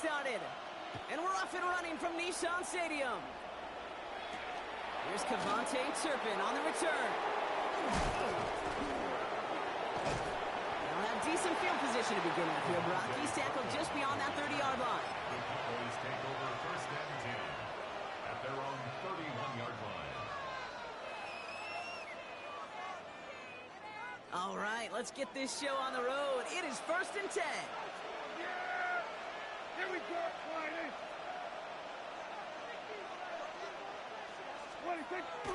started. And we're off and running from Nissan Stadium. Here's Cavante Turpin on the return. They'll have decent field position to begin with here, Brock. He's tackled just beyond that 30-yard line. Boys take over first and 10 at their own 31-yard line. All right, let's get this show on the road. It is first and 10. Yeah! Here we go, Friday.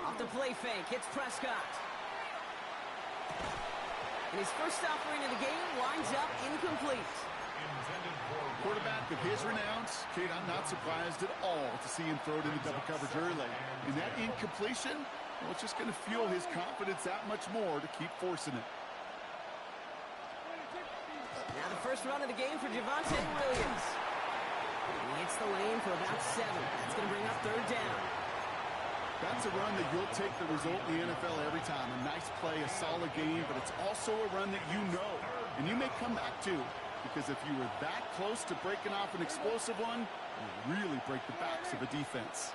Off the play fake, hits Prescott. And his first offering of the game winds up incomplete. Quarterback of his renounce, Kate, I'm not surprised at all to see him throw it into double coverage early. And that incompletion, well, it's just going to fuel his confidence that much more to keep forcing it. Now the first run of the game for Javonte Williams. He hits the lane for about 7. That's going to bring up third down. That's a run that you'll take the result in the NFL every time. A nice play, a solid game, but it's also a run that you know, and you may come back to, because if you were that close to breaking off an explosive one, you really break the backs of a defense.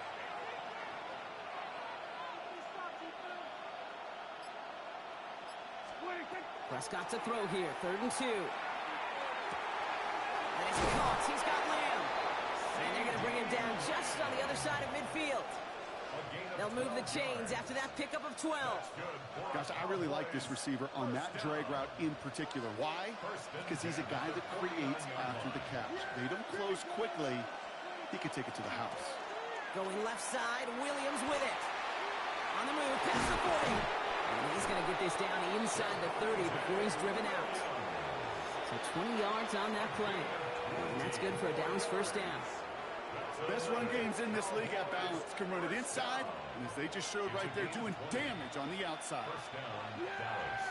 Prescott to throw here, 3rd and 2. And it's caught. He's got Lamb. And they're going to bring him down just on the other side of midfield. They'll move the chains after that pickup of 12. Gosh, I really like this receiver on that drag route in particular. Why? Because he's a guy that creates after the catch. They don't close quickly. He can take it to the house. Going left side, Williams with it. On the move, past the 40. And he's going to get this down inside the 30 before he's driven out. So 20 yards on that play. And that's good for a Dallas first down. Best run games in this league at balance can run it inside, and as they just showed right there, doing damage on the outside. First down, Dallas.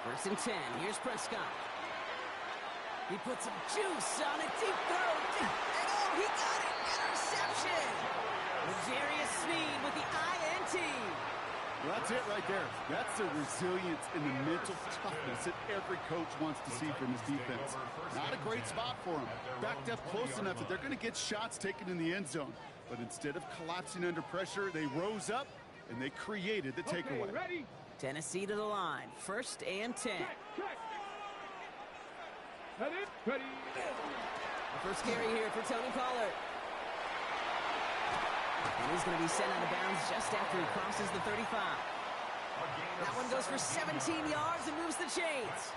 First and 10. Here's Prescott. He puts some juice on a deep throw. And oh, he got it. Interception. L'Jarius Sneed with the INT. Well, that's it right there. That's the resilience and the mental toughness that every coach wants to see from his defense. Not a great spot for him. Backed up close enough that they're going to get shots taken in the end zone. But instead of collapsing under pressure, they rose up and they created the takeaway. Ready? Tennessee to the line. 1st and 10. Ready? The first carry here for Tony Pollard. And he's going to be sent out of bounds just after he crosses the 35. That one goes for 17 yards and moves the chains.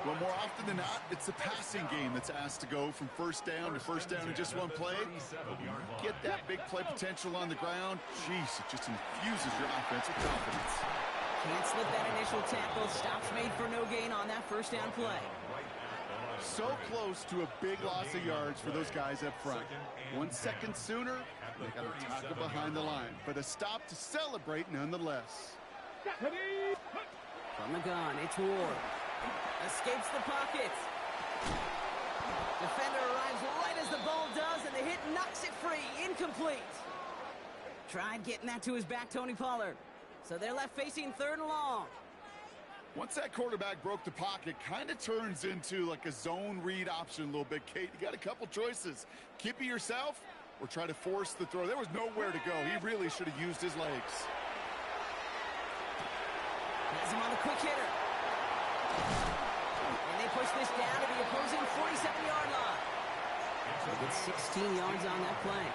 Well, more often than not, it's the passing game that's asked to go from first down in just one play. But when you get that big play potential on the ground, geez, it just infuses your offense with confidence. Can't slip that initial tackle. Stops made for no gain on that first down play. So close to a big loss of yards for those guys up front. 1 second sooner, they got to tackle behind the line. But a stop to celebrate nonetheless. From the gun, it's Ward. Escapes the pocket. Defender arrives right as the ball does, and the hit knocks it free. Incomplete. Tried getting that to his back, Tony Pollard. So they're left facing 3rd and long. Once that quarterback broke the pocket, kind of turns into like a zone read option a little bit, Kate. You got a couple choices. Keep it yourself or try to force the throw. There was nowhere to go. He really should have used his legs. Has him on the quick hitter. And they push this down to the opposing 47-yard line. So they get 16 yards on that play.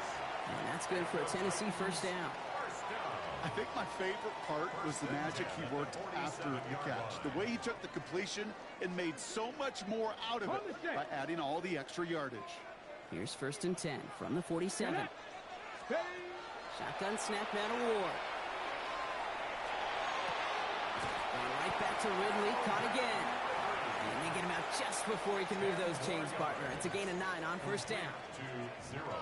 And that's good for a Tennessee first down. I think my favorite part was the magic he worked after the catch. The way he took the completion and made so much more out of it by adding all the extra yardage. Here's 1st and 10 from the 47. Shotgun snap now to Ward. Going right back to Ridley. Caught again. And they get him out just before he can move those chains, partner. It's a gain of 9 on first down.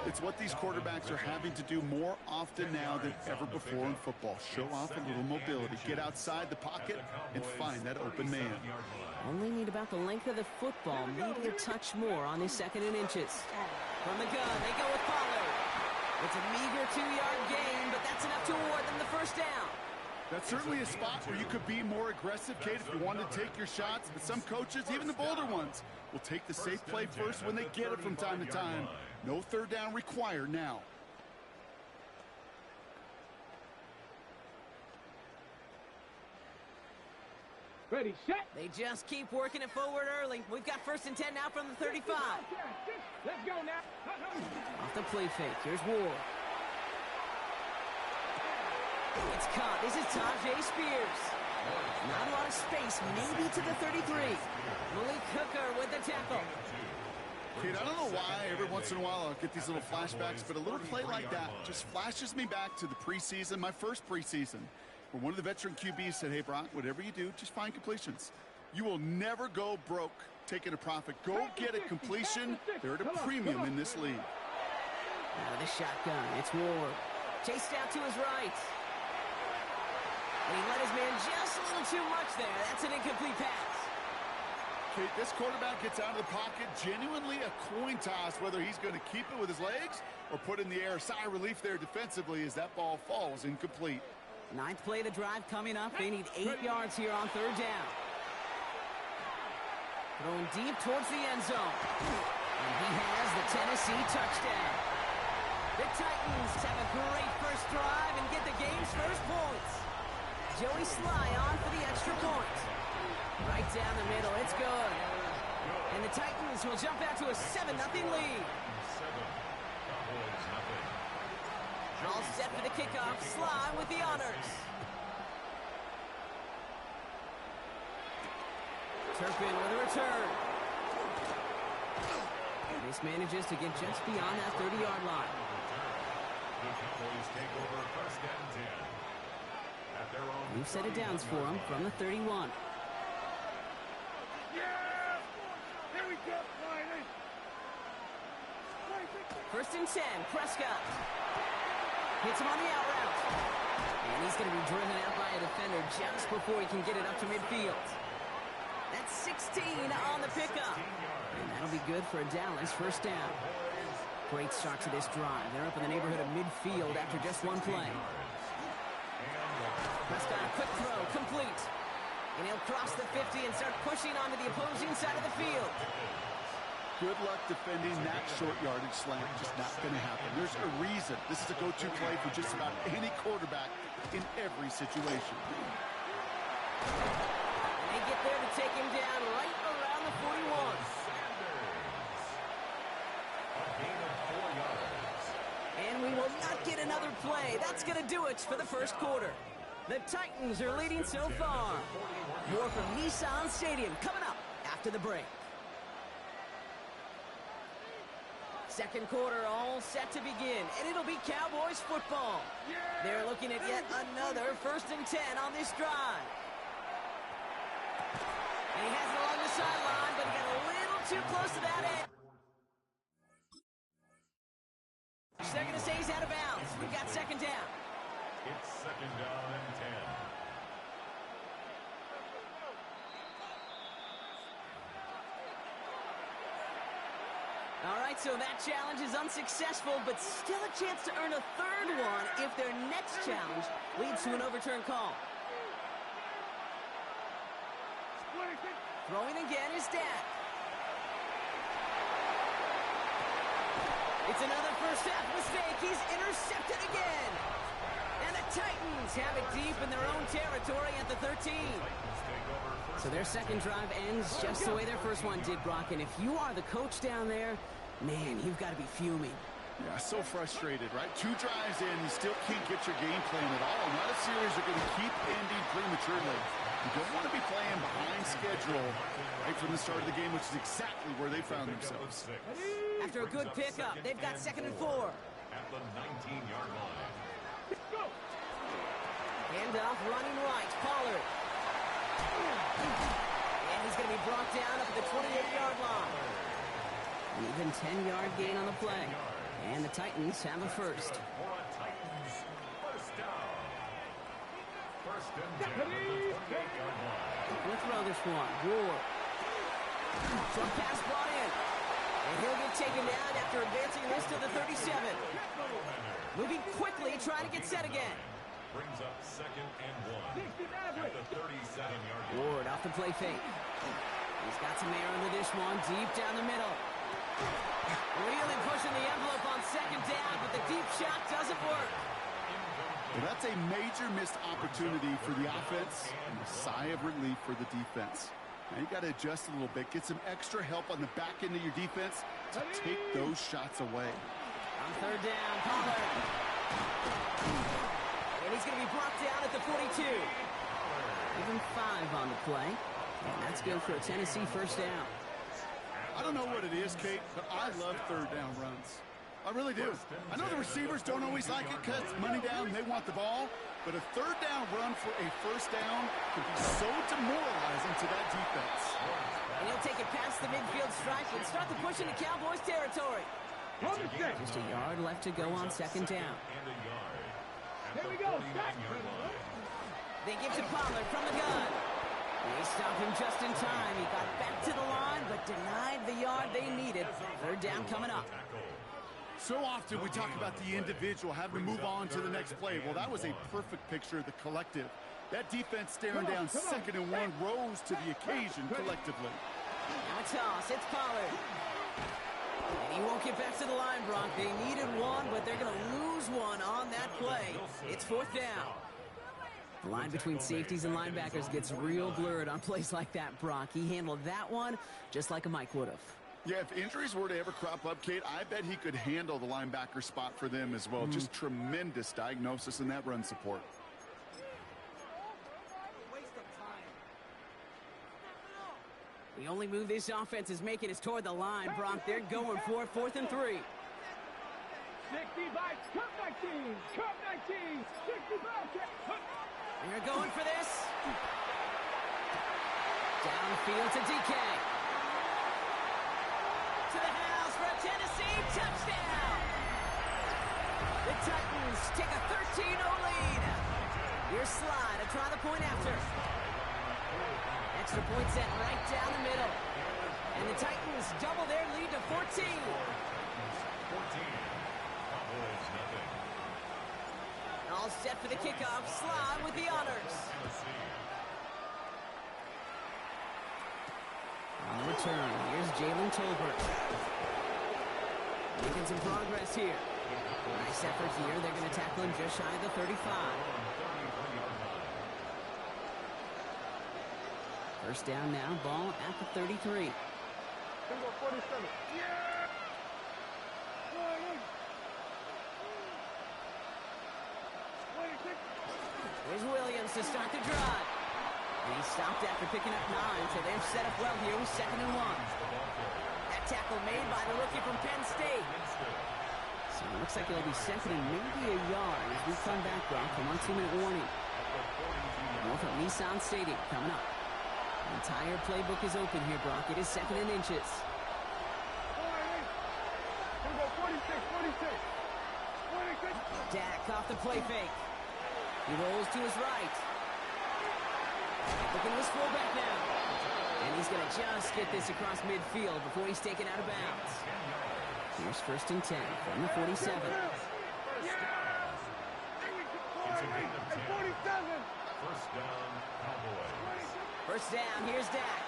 It's what these quarterbacks are having to do more often now than ever before in football. Show off a little mobility. Get outside the pocket and find that open man. Only need about the length of the football, maybe a touch more on this 2nd and inches. From the gun, they go with Pollard. It's a meager 2-yard gain, but that's enough to award them the first down. That's certainly a spot where you could be more aggressive, Kate, if you wanted to take your shots. But some coaches, even the bolder ones, will take the safe play first when they get it from time to time. No third down required now. Ready, set. They just keep working it forward early. We've got 1st and 10 now from the 35. Let's go now. Off the play fake. Here's Ward. It's caught. This is Tajay Spears. Not a lot of space. Maybe to the 33. Malik Hooker with the tackle. Kate, I don't know why every once in a while I'll get these little flashbacks, but a little play like that just flashes me back to the preseason, my first preseason, where one of the veteran QBs said, hey, Brock, whatever you do, just find completions. You will never go broke taking a profit. Go get a completion. They're at a premium in this league. Out of the shotgun, it's Ward. Chased out to his right. And he let his man just a little too much there. That's an incomplete pass. Kate, this quarterback gets out of the pocket, genuinely a coin toss, whether he's going to keep it with his legs or put in the air. Sigh of relief there defensively as that ball falls incomplete. 9th play of the drive coming up. They need 8 yards here on 3rd down. Throwing deep towards the end zone. And he has the Tennessee touchdown. The Titans have a great first drive and get the game's first points. Joey Sly on for the extra point. Right down the middle, it's good. And the Titans will jump out to a 7-0 lead. All set for the kickoff. Sly with the honors. Turpin with a return. This manages to get just beyond that 30-yard line. The Cowboys take over 1st and 10. At their own New set of downs for him from the 31. Yeah! Here we go, Riley. 1st and 10, Prescott. Hits him on the out route. And he's going to be driven out by a defender just before he can get it up to midfield. That's 16 on the pickup. And that'll be good for a Dallas 1st down. Great start to this drive. They're up in the neighborhood of midfield after just one play. Prescott, a quick throw, complete. And he'll cross the 50 and start pushing onto the opposing side of the field. Good luck defending that short yardage slant. Just not going to happen. There's a reason. This is a go-to play for just about any quarterback in every situation. And they get there to take him down right around the 41. A gain of 4 yards. And we will not get another play. That's going to do it for the first quarter. The Titans are leading so far. More from Nissan Stadium coming up after the break. Second quarter all set to begin, and it'll be Cowboys football. They're looking at yet another 1st and 10 on this drive. And he has it along the sideline, but he got a little too close to that edge. They're going to say he's out of bounds. We've got 2nd down. It's 2nd down and 10. All right, so that challenge is unsuccessful, but still a chance to earn a 3rd one if their next challenge leads to an overturned call. Throwing again is Dak. It's another first half mistake. He's intercepted again. And the Titans have it deep in their own territory at the 13. So their second drive ends just the way their first one did, Brock. And if you are the coach down there, man, you've got to be fuming. Yeah, so frustrated, right? 2 drives in, you still can't get your game plan at all. Not a series are going to keep ending prematurely. You don't want to be playing behind schedule right from the start of the game, which is exactly where they found themselves. After a good pickup, they've got 2nd and 4. At the 19-yard line. Handoff running right, Pollard. And he's going to be brought down up at the 28-yard line. An even 10-yard gain on the play. And the Titans have a first. For a Titans first down. 1st and 10 at the 28-yard line. We'll throw this one. Ward. Some pass brought in. And he'll get taken down after advancing this to the 37. Moving quickly, trying to get set again. brings up 2nd and 1 at the 37-yard line. Ward off the play fake. He's got some air under this one, deep down the middle. Really pushing the envelope on 2nd down, but the deep shot doesn't work. Well, that's a major missed opportunity for the offense and a sigh of relief for the defense. Now you got to adjust a little bit, get some extra help on the back end of your defense to take those shots away. On 3rd down, Pollard. And he's going to be brought down at the 42. Even 5 on the play. And that's good for a Tennessee 1st down. I don't know what it is, Kate, but I love 3rd down runs. I really do. I know the receivers don't always like it because money down, they want the ball. But a 3rd down run for a 1st down can be so demoralizing to that defense. And he'll take it past the midfield stripe and start the push into Cowboys territory. Just a yard left to go on 2nd down. Here we go. They give to Pollard from the gun. They stop him just in time. He got back to the line, but denied the yard they needed. 3rd down coming up. So often we talk about the individual having to move on to the next play. Well, that was a perfect picture of the collective. That defense staring down 2nd and 1 rose to the occasion collectively. Now a toss. It's Pollard. And he won't get back to the line, Bronk. They needed one, but they're going to lose one on that play. It's 4th down. The line between safeties and linebackers gets real blurred on plays like that, Bronk. He handled that one just like a Mike would have. Yeah, if injuries were to ever crop up, Kate, I bet he could handle the linebacker spot for them as well. Just tremendous diagnosis in that run support. The only move this offense is making is toward the line, Bronk. They're going for it, 4th and 3. 65, cut 19, cut 19, 65, They're going for this. Downfield to DK. To the house for a Tennessee touchdown. The Titans take a 13-0 lead. Here's Slide to try the point after. Extra point set right down the middle. And the Titans double their lead to 14. 14. Cowboys nothing. All set for the kickoff. Slide with the honors. On the return, here's Jalen Tolbert. Making some progress here. Nice effort here. They're going to tackle him just shy of the 35. 1st down now, ball at the 33. Bingo 47. Yeah! Here's Williams to start the drive. And he stopped after picking up 9, so they're set up well here with 2nd and 1. That tackle made by the rookie from Penn State. So it looks like it'll be 2nd and maybe a yard as we come back, Brock, from our 2-minute warning. More from Nissan Stadium coming up. The entire playbook is open here, Brock. It is 2nd and inches. Bingo 46, 46. 46. Dak off the play fake. He rolls to his right. Looking at his fullback now. And he's going to just get this across midfield before he's taken out of bounds. Here's 1st and 10 from the 47. Yeah! It's a gain of 10. 47. 1st down, Cowboys. 1st down, here's Dak.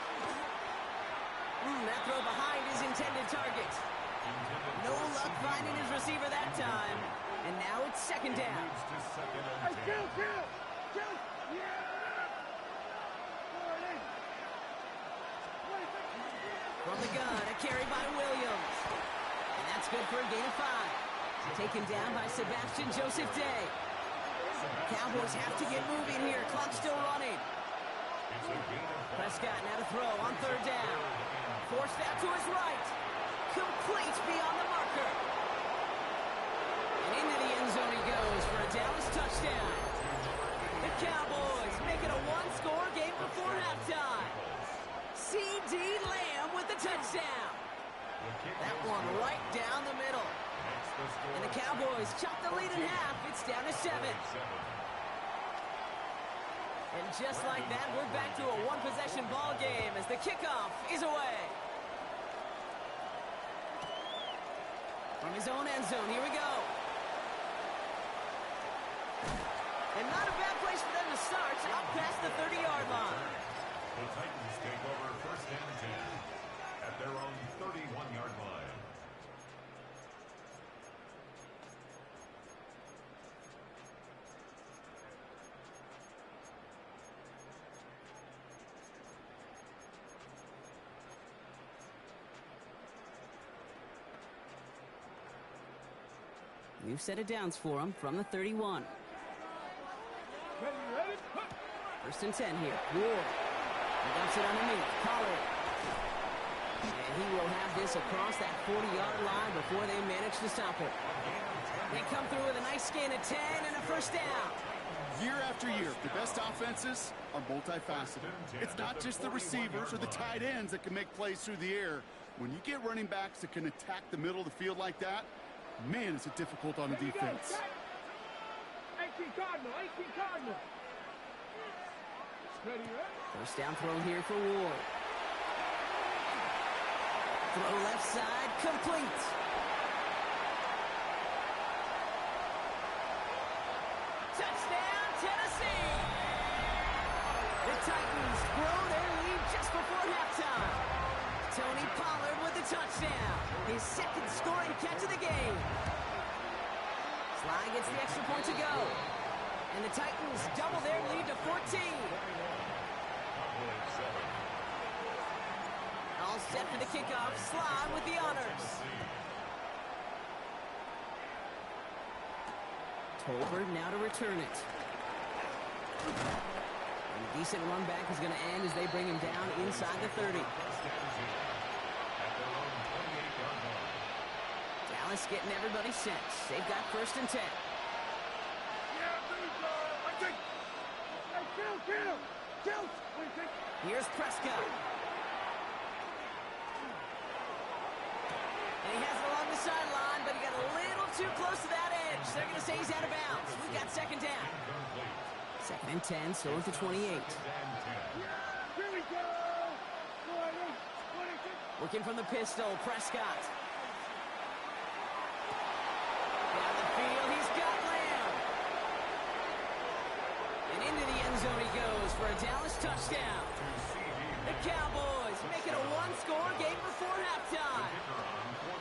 That throw behind his intended target. No luck finding his receiver that time. And now it's 2nd down. Moves to 2nd Hey, and 10. kill! Yeah! 40. From the gun, a carry by Williams. And that's good for a gain of 5. Taken down by Sebastian Joseph Day. Cowboys have to get moving here. Clock still running. Prescott now to throw on 3rd down. Forced out to his right. Complete beyond the marker. And into the end zone he goes for a Dallas touchdown. The Cowboys make it a 1-score game before halftime. C.D. Lamb with the touchdown. That one right down the middle. And the Cowboys chop the lead in half. It's down to 7. And just like that, we're back to a one-possession ball game as the kickoff is away. From his own end zone, here we go. And not a bad place for them to start, up past the 30-yard line. The Titans take over first and 10 at their own 31-yard line. New set of downs for him from the 31. First and 10 here. Ward. He dumps it underneath. Pollard. And he will have this across that 40-yard line before they manage to stop it. They come through with a nice gain of 10 and a first down. Year after year, the best offenses are multifaceted. It's not just the receivers or the tight ends that can make plays through the air. When you get running backs that can attack the middle of the field like that, man, is it difficult on the defense. 18 Cardinal, 18 Cardinal. First down throw here for Ward. Throw left side, complete. Touchdown, Tennessee! The Titans grow their lead just before halftime. Tony Pollard with the touchdown. His second scoring catch of the game. Sly gets the extra point to go. And the Titans double their lead to 14. All set for the kickoff. Sly with the honors. Tolbert now to return it. And a decent run back is going to end as they bring him down inside the 30. Dallas getting everybody set. They've got first and 10. Here's Prescott. And he has it along the sideline, but he got a little too close to that edge. They're going to say he's out of bounds. We've got second down. Second and 10, so at the 28. Here we go. Working from the pistol, Prescott. Down the field, he's got Lamb. And into the end zone he goes for a Dallas touchdown. The Cowboys make it a one-score game before halftime.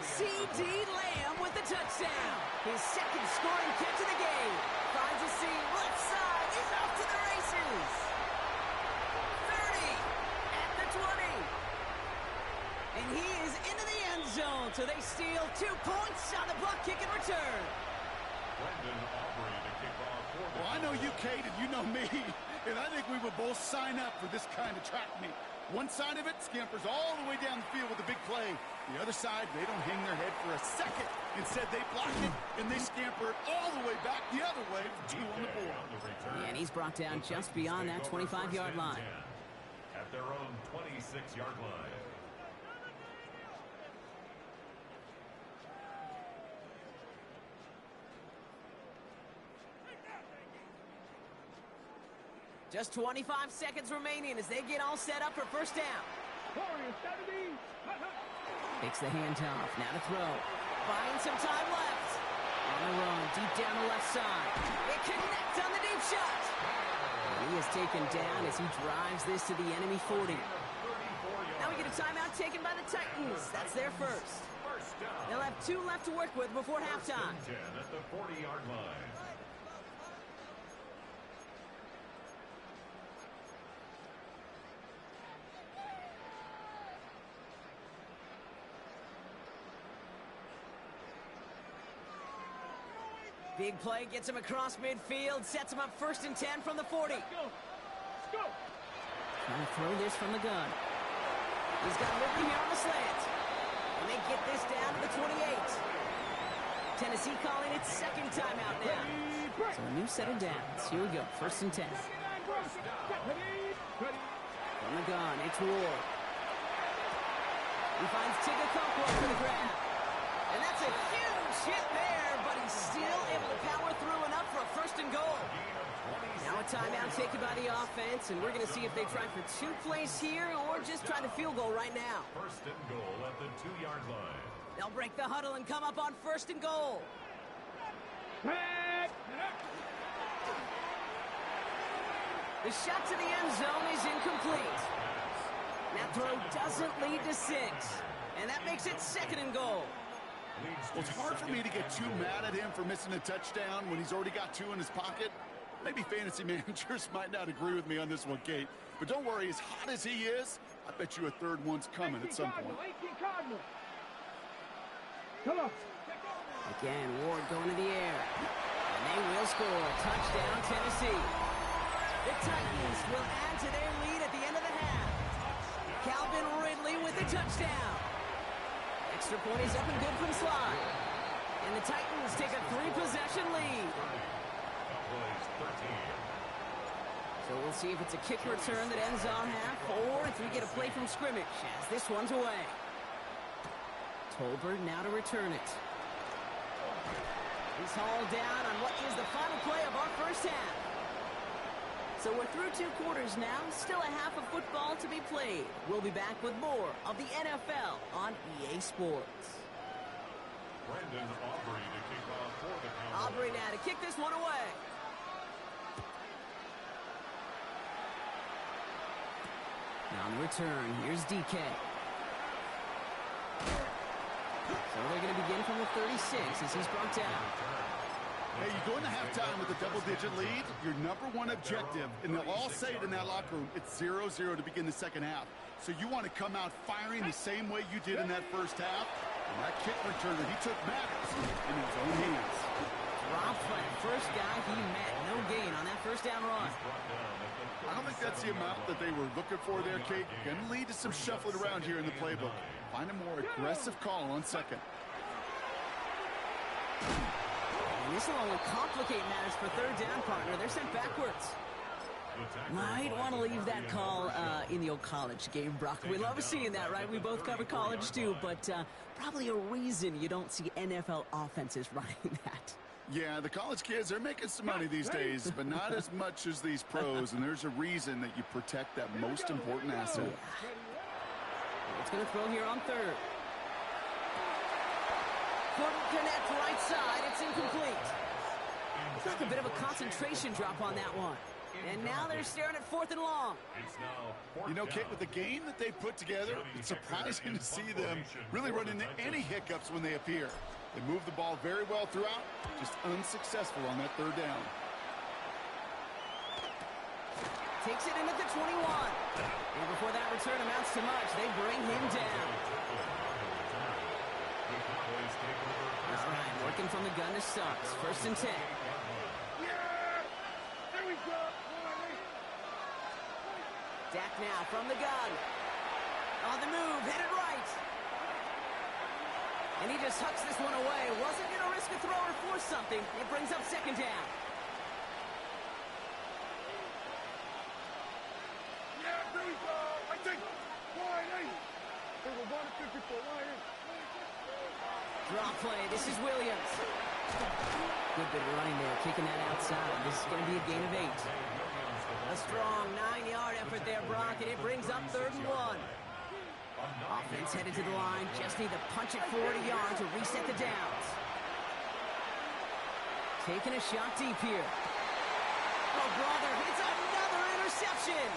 C.D. Lamb with the touchdown. His second scoring catch of the game. Finds a seam left side. He's off to the races. 30 at the 20. And he is into the end zone. So they steal 2 points on the block kick and return. Well, I know you, Kate, and you know me. And I think we would both sign up for this kind of track meet. One side of it scampers all the way down the field with a big play. The other side, they don't hang their head for a second. Instead, they block it, and they scamper it all the way back the other way for 2 on the board. And he's brought down just beyond that 25-yard line. At their own 26-yard line. Just 25 seconds remaining as they get all set up for first down. Takes the handoff. Now to throw. Buying some time left. On the run, deep down the left side. It connects on the deep shot. And he is taken down as he drives this to the enemy 40. Now we get a timeout taken by the Titans. That's their first. They'll have 2 left to work with before halftime. 10 at the 40-yard line. Big play gets him across midfield, sets him up first and 10 from the 40. Let's go. Trying to throw this from the gun. He's got liberty here on the slant. And they get this down to the 28. Tennessee calling its second timeout now. So a new set of downs. Here we go, first and 10. From the gun, it's Ward. He finds Tigger for the grab. And that's a huge hit there, but he's still able to power through enough for a first and goal. Now a timeout taken by the offense, and we're going to see if they try for 2 plays here or just try the field goal right now. First and goal at the 2-yard line. They'll break the huddle and come up on first and goal. The shot to the end zone is incomplete. That throw doesn't lead to 6. And that makes it 2nd and goal. Well, it's hard for me to get too mad at him for missing a touchdown when he's already got 2 in his pocket. Maybe fantasy managers might not agree with me on this one, Kate. But don't worry, as hot as he is, I bet you a 3rd one's coming at some point. Come on. Again, Ward going to the air. And they will score. Touchdown, Tennessee. The Titans will add to their lead at the end of the half. Calvin Ridley with the touchdown. Extra point is up and good from Slide. And the Titans take a 3-possession lead. So we'll see if it's a kick return that ends on half, or if we get a play from scrimmage, as this one's away. Tolbert now to return it. He's hauled down on what is the final play of our first half. So we're through 2 quarters now, still a half of football to be played. We'll be back with more of the NFL on EA Sports. Brandon Aubrey to kick off for the Cowboys. Aubrey now to kick this one away. Now on the return, here's DK. So they're going to begin from the 36 as he's brought down. Hey, you go into halftime with a double-digit lead, your #1 objective, and they'll all say it in that locker room, it's 0-0 to begin the second half. So you want to come out firing the same way you did in that first half. And that kick returner, he took matters in his own hands. Dropped by the first guy he met. No gain on that first down run. I don't think that's the amount that they were looking for there, Kate. Going to lead to some shuffling around here in the playbook. Find a more aggressive call on second. And this will only complicate matters for 3rd down, partner. They're sent backwards. Might want to leave that call in the old college game, Brock. We love seeing that, right? We both cover college, too. But probably a reason you don't see NFL offenses running that. Yeah, the college kids are making some money these days, but not as much as these pros, and there's a reason that you protect that most important asset. Yeah. It's going to throw here on 3rd. Couldn't connect right side. It's incomplete. Looks like a bit of a concentration drop on that one. And now they're staring at 4th and long. You know, Kate, with the game that they put together, it's surprising to see them really run into any hiccups when they appear. They move the ball very well throughout, just unsuccessful on that 3rd down. Takes it into the 21. And before that return amounts to much, they bring him down. All right, working from the gun to Starks. 1st and 10. Yeah! There we go! Dak now from the gun. On the move, hit it right. And he just hucks this one away. Wasn't going to risk a throw or force something. It brings up 2nd down. Yeah, there we go! I think! Wide 8! They were 154 wide 8. Draw play. This is Williams. Good bit of running there, kicking that outside. This is going to be a gain of 8. A strong 9-yard effort there, Brock, and it brings up 3rd and 1. Offense headed to the line. Just need to punch it 40 yards to reset the downs. Taking a shot deep here. Oh, brother, it's another interception.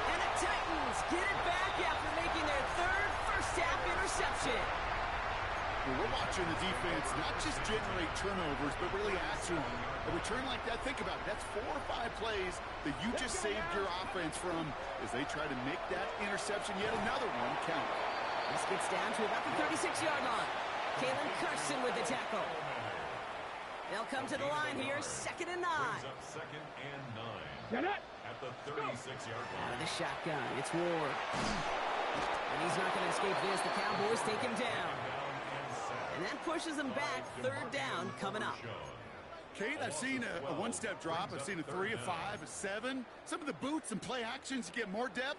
And the Titans get it back after making their 3rd first-half interception. Well, we're watching the defense not just generate turnovers, but really add to them. A return like that, think about it, that's 4 or 5 plays that you just saved your offense from as they try to make that interception, yet another one, count. This gets down to about the 36-yard line. Kalen Carson with the tackle. They'll come to the line here, 2nd and 9. Second and 9. Get it! At the 36-yard line. Out of the shotgun, it's Ward. And he's not going to escape this. The Cowboys take him down. And that pushes them back. 3rd down coming up. Kate, I've seen a one-step drop. I've seen a 3, a 5, a 7. Some of the boots and play actions get more depth,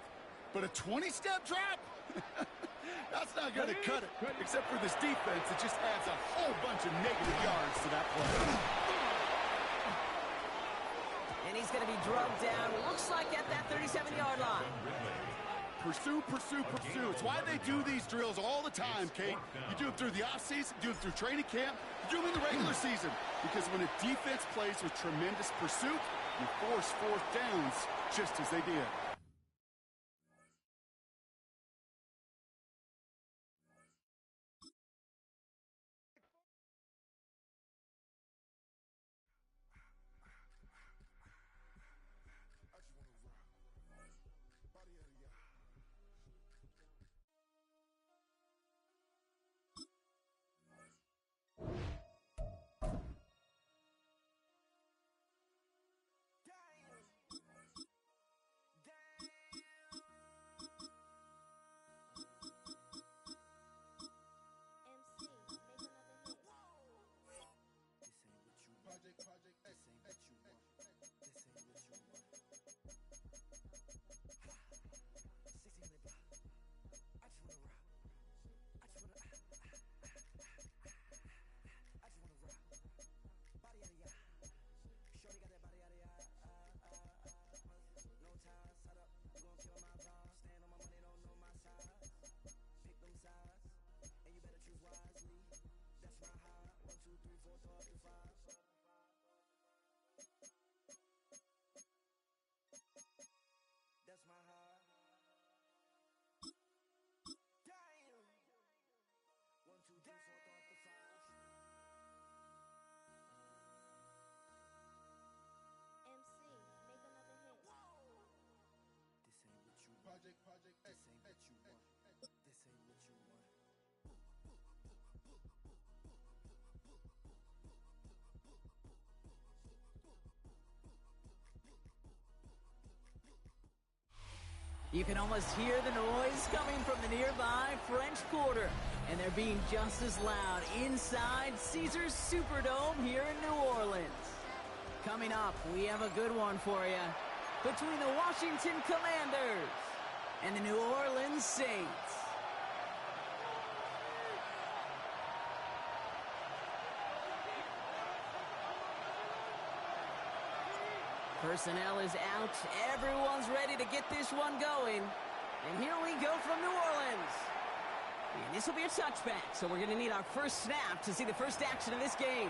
but a 20-step drop? That's not going to cut it, except for this defense that just adds a whole bunch of negative yards to that play. And he's going to be drugged down. Looks like at that 37-yard line. Pursue, pursue, pursue. It's why they do these drills all the time, Kate. You do it through the offseason, you do it through training camp, you do them in the regular season. because when a defense plays with tremendous pursuit, you force fourth downs just as they did. You can almost hear the noise coming from the nearby French Quarter, and they're being just as loud inside Caesars Superdome here in New Orleans. Coming up, we have a good one for you between the Washington Commanders and the New Orleans Saints. Personnel is out. Everyone's ready to get this one going. And here we go from New Orleans. And this will be a touchback, so we're going to need our first snap to see the first action of this game.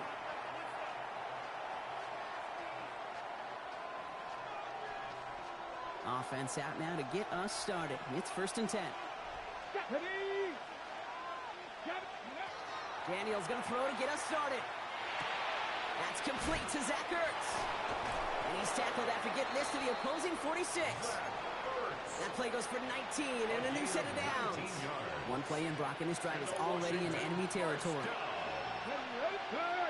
Offense out now to get us started. It's 1st and 10. Daniel's going to throw to get us started. That's complete to Zach Ertz. And he's tackled after getting this to the opposing 46. That play goes for 19 and a new set of downs. One play in, Brock, and this drive is already in enemy territory.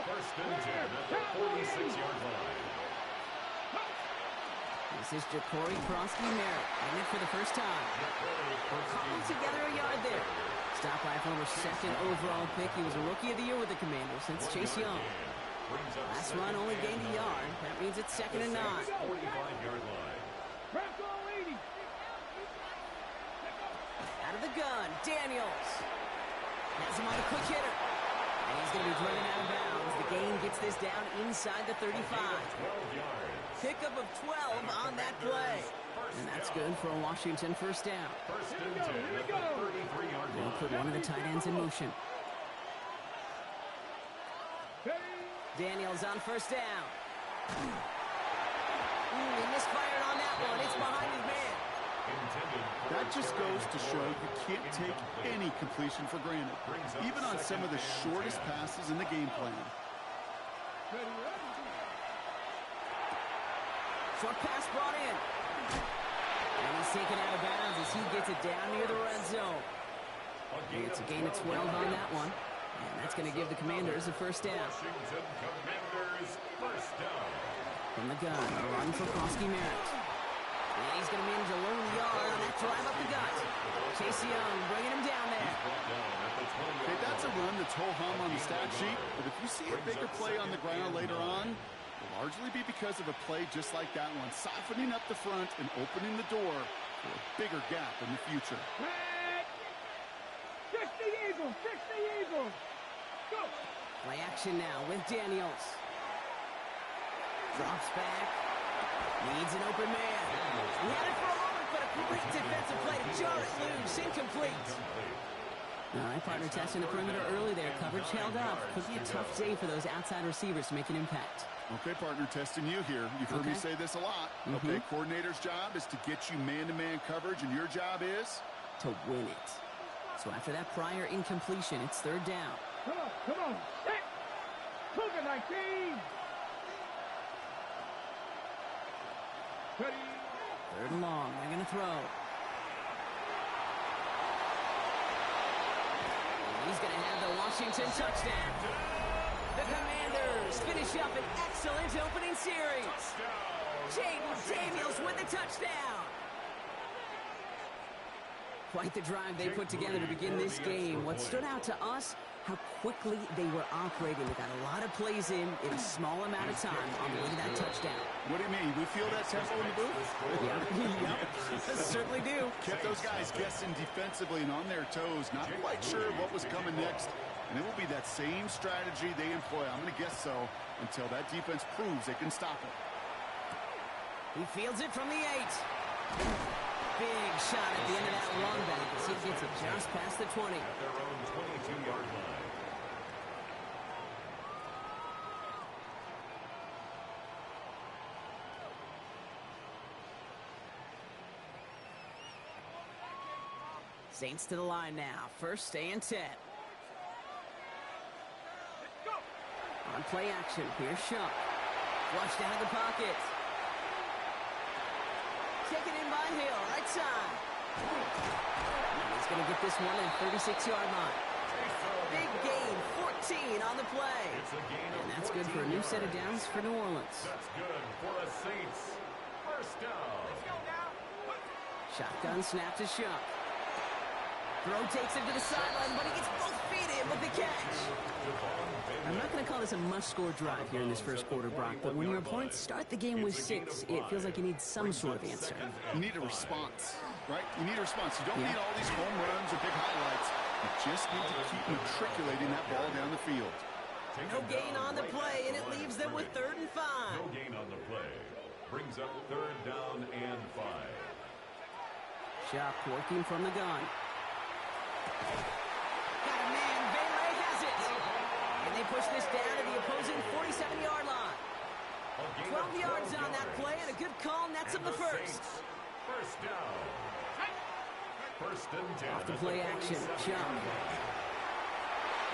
1st and 10 at the 46-yard line. This is Ja'Cory Merritt, getting it for the first time. Cobbled together a yard there. Stopped by a former 2nd overall pick. He was a Rookie of the Year with the Commanders since Chase Young. Last run only gained a yard. That means it's 2nd and 9. 45-yard line. Out of the gun, Daniels. Has him on a quick hitter. And he's going to be driven out of bounds. The gain gets this down inside the 35. 12 yards. Pickup of 12 on that play. And that's good for a Washington first down. 1st and 10 at the 33-yard line. They'll put one of the tight ends in motion. Daniels on first down. He misfired on that one. It's behind his man. That just goes to show you can't take any completion for granted, even on some of the shortest passes in the game plan. Short pass brought in. And he's taken out of bounds as he gets it down near the red zone. It's a gain of 12 on that one. And that's going to give the Commanders a first down. Washington Commanders first down. From the gun, a run for Merritt. And he's going to manage a lone yard on that drive up the gut. Chase Young bringing him down there. Okay, that's a run that's ho-hum on the stat sheet, but if you see a bigger play on the ground later on, it'll largely be because of a play just like that one, softening up the front and opening the door for a bigger gap in the future. Fix the Eagles! Fix the Eagles! Go! Play action now with Daniels. Drops back. Needs an open man. He had it for a moment, but a great defensive play to jar it loose. Incomplete. All right, partner, testing the perimeter early there. Coverage held up. Could be a tough day for those outside receivers to make an impact. Okay, partner, testing you here. You've heard me say this a lot. Okay, coordinator's job is to get you man-to-man coverage, and your job is? To win it. So after that prior incompletion, it's third down. Come on. Hit. Look at 19. Ready. Third and long. They're going to throw. He's going to have the Washington touchdown. The Commanders finish up an excellent opening series. Jaden Daniels with the touchdown. Quite the drive they put together to begin this game. What stood out to us, how quickly they were operating. They got a lot of plays in a small amount of time on the way to that touchdown. What do you mean? We feel that tempo in the booth? Yep, certainly do. Kept those guys guessing defensively and on their toes, not quite sure what was coming next. And it will be that same strategy they employ, I'm going to guess so, until that defense proves they can stop it. He fields it from the 8. Big shot at the end of that long back as he gets it just past the 20. At their own 22-yard line. Saints to the line now. First and 10. On play action, here's Shuck. Flushed out of the pocket. Taken in by Hill, right side. And he's going to get this one at the 36-yard line. Big gain, 14 on the play. And that's good for a new set of downs for New Orleans. That's good for the Saints. First down. Shotgun snap to Shuck. Throw takes him to the sideline, but he gets both feet in with the catch. I'm not going to call this a must-score drive here in this first quarter, Brock, but when your opponents start the game with 6, it feels like you need some sort of answer. You need a response, right? You need a response. You don't need all these home runs or big highlights. You just need to keep matriculating that ball down the field. No gain on the play, and it leaves them with 3rd and 5. No gain on the play. Brings up 3rd down and 5. Shuck working from the gun. Got a man, Bailey has it. And they push this down to the opposing 47-yard line. 12 yards on that play, and a good call nets him the first. First down. First and 10. Off the play action, Chubb.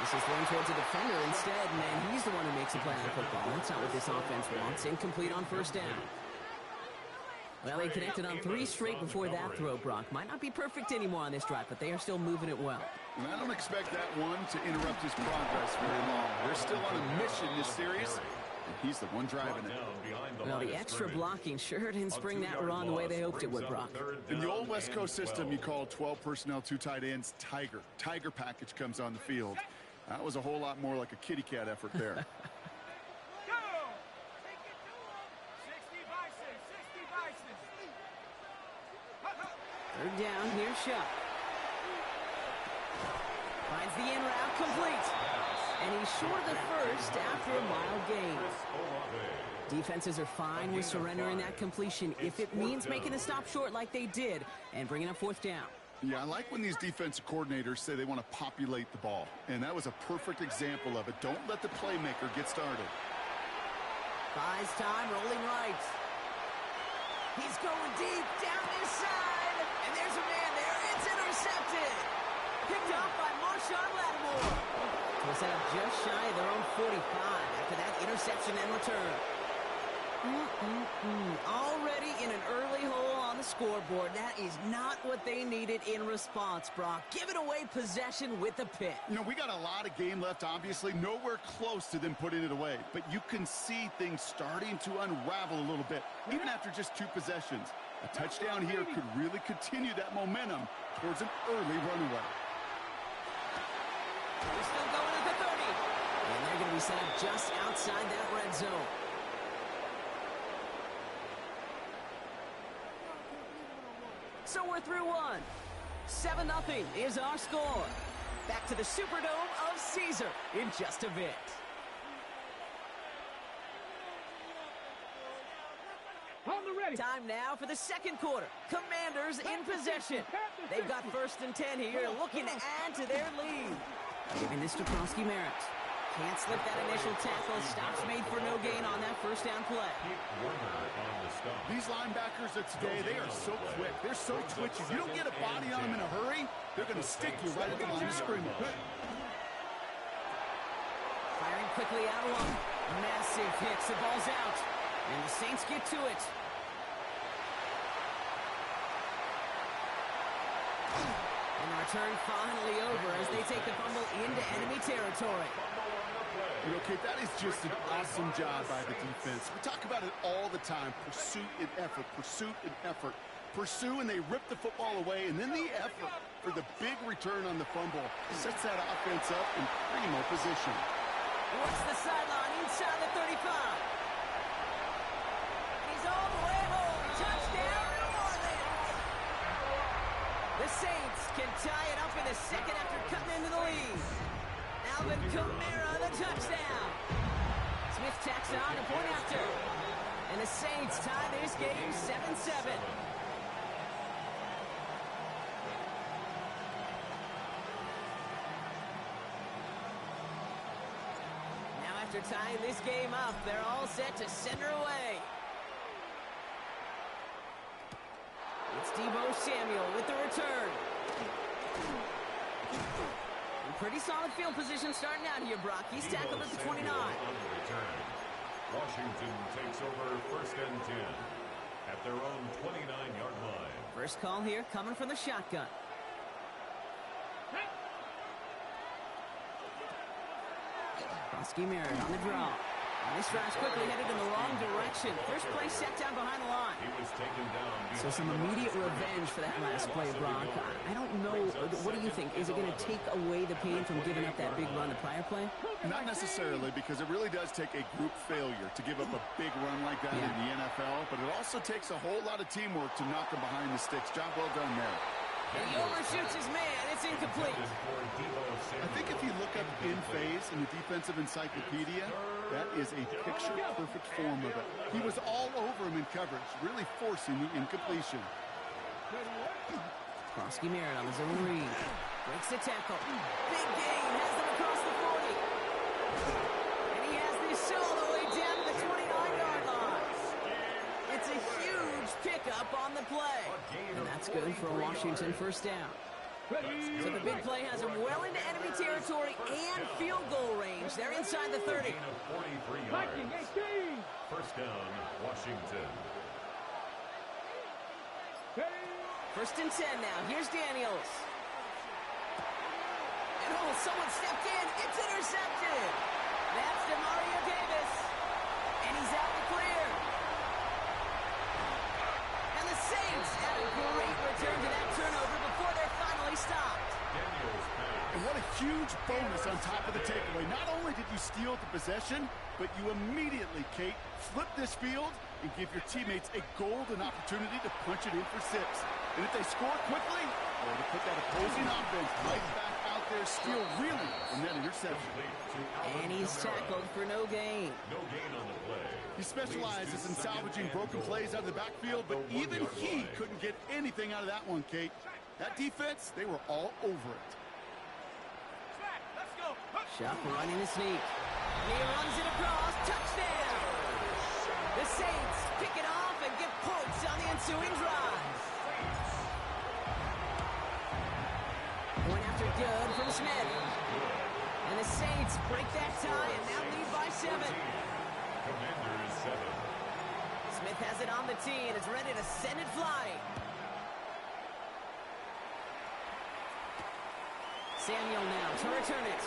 This is thrown towards a defender instead, and he's the one who makes a play on the football. That's not what this offense wants. Incomplete on first down. Well, they connected on 3 straight before that throw, Brock. Might not be perfect anymore on this drive, but they are still moving it well. And I don't expect that one to interrupt his progress very long. They're still on a mission this series, and he's the one driving it. Well, the extra blocking sure didn't spring that run the way they hoped it would, Brock. In the old West Coast system, you call 12 personnel, 2 tight ends, Tiger. Tiger package comes on the field. That was a whole lot more like a kitty cat effort there. Third down, here's Shuck. Finds the in route, complete. And he's short of the first after a mild gain. Defenses are fine with surrendering that completion if it means making the stop short like they did and bringing up 4th down. Yeah, I like when these defensive coordinators say they want to populate the ball. And that was a perfect example of it. Don't let the playmaker get started. Buys time, rolling right. He's going deep, down this side. And there's a man there. It's intercepted. Picked up by Marshawn Lattimore. We'll set up just shy of their own 45 after that interception and return. Already in an early hole on the scoreboard. That is not what they needed in response, Brock. Giving away possession with a pick. You know, we got a lot of game left, obviously. Nowhere close to them putting it away. But you can see things starting to unravel a little bit, even after just 2 possessions. A touchdown here could really continue that momentum towards an early runaway. They're still going at the 30. And they're going to be set up just outside that red zone. So we're through 1. 7-0 is our score. Back to the Superdome of Caesar in just a bit. On the ready. Time now for the second quarter. Commanders in possession. They've got 1st and 10 here, looking to add to their lead. Giving this to Merritt. Can't slip that initial tackle. Stops made for no gain on that first down play. These linebackers of today, they are so quick. They're so twitchy. You don't get a body on them in a hurry, they're going to stick you right at the line of scrimmage. Firing quickly out along. Massive hits. The ball's out. And the Saints get to it. And the return finally over as they take the fumble into enemy territory. You know, Kate, that is just an awesome job by the defense. We talk about it all the time. Pursuit and effort. Pursuit and effort. Pursue, and they rip the football away, and then the effort for the big return on the fumble sets that offense up in primo position. What's the sideline inside the 35? He's all the way home. Touchdown, New Orleans. The Saints can tie it up in a second after cutting into the lead. Alvin Kamara, the touchdown. Smith tacks on a point after. And the Saints tie this game 7-7. Now after tying this game up, they're all set to send her away. It's Deebo Samuel with the return. Pretty solid field position starting out here, Brock. He's tackled at the 29. Washington takes over 1st and 10 at their own 29-yard line. First call here coming from the shotgun. Merritt on the draw. And this drive's quickly headed in the wrong direction. First play set down behind the line. He was taken down. So some immediate revenge for that last play, Brock. I don't know. What do you think? Is it going to take away the pain from giving up that big run the prior play? Not necessarily, because it really does take a group failure to give up a big run like that in the NFL, but it also takes a whole lot of teamwork to knock him behind the sticks. Job well done there. And he overshoots his man. It's incomplete. I think if you look up in phase in the defensive encyclopedia, that is a picture-perfect form of it. He was all over him in coverage, really forcing the incompletion. Merritt on the zone read. Breaks the tackle. Big gain. Has them across the 40. And he has this all the way down to the 29-yard line. It's a huge pickup on the play. And that's good for a Washington first down. So the big play has them well into enemy territory and field goal range. They're inside the 30. 43 yards. First down, Washington. 1st and 10 now. Here's Daniels. And someone stepped in. It's intercepted. That's DeMario Davis. And he's out the clear. And the Saints have a great return to that turnover before they're finally stopped. And what a huge bonus on top of the takeaway. Not only did you steal the possession, but you immediately, Kate, flip this field and give your teammates a golden opportunity to punch it in for 6. And if they score quickly, or to put that opposing offense right back out there, steal really from that interception. And he's tackled for no gain. No gain on the play. He specializes in salvaging broken plays out of the backfield, but even he couldn't get anything out of that one, Kate. That defense, they were all over it. Shuck running the sneak. And he runs it across. Touchdown! The Saints pick it off and get points on the ensuing drive. Point after good from Smith. And the Saints break that tie and now lead by 7. Commanders 7. Smith has it on the tee and is ready to send it flying. Samuel now to return it.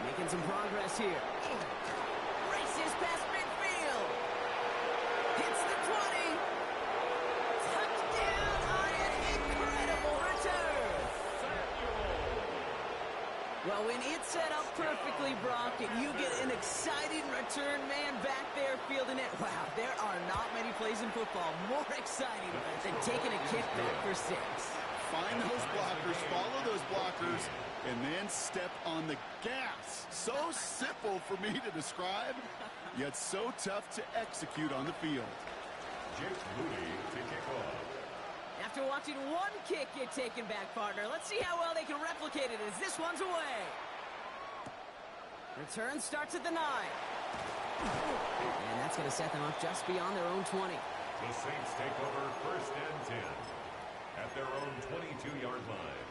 Making some progress here. Races past midfield. Hits the 20. Touchdown on an incredible return. Well, when it's set up perfectly, Brock, and you get an exciting return man back there fielding it, wow, there are not many plays in football more exciting than taking a kick back for 6. Find those blockers, follow those blockers, and then step on the gas. So simple for me to describe, yet so tough to execute on the field. Jake Moody to kick off. After watching one kick get taken back, partner, let's see how well they can replicate it as this one's away. Return starts at the 9. And that's going to set them up just beyond their own 20. The Saints take over 1st and 10 at their own 22-yard line.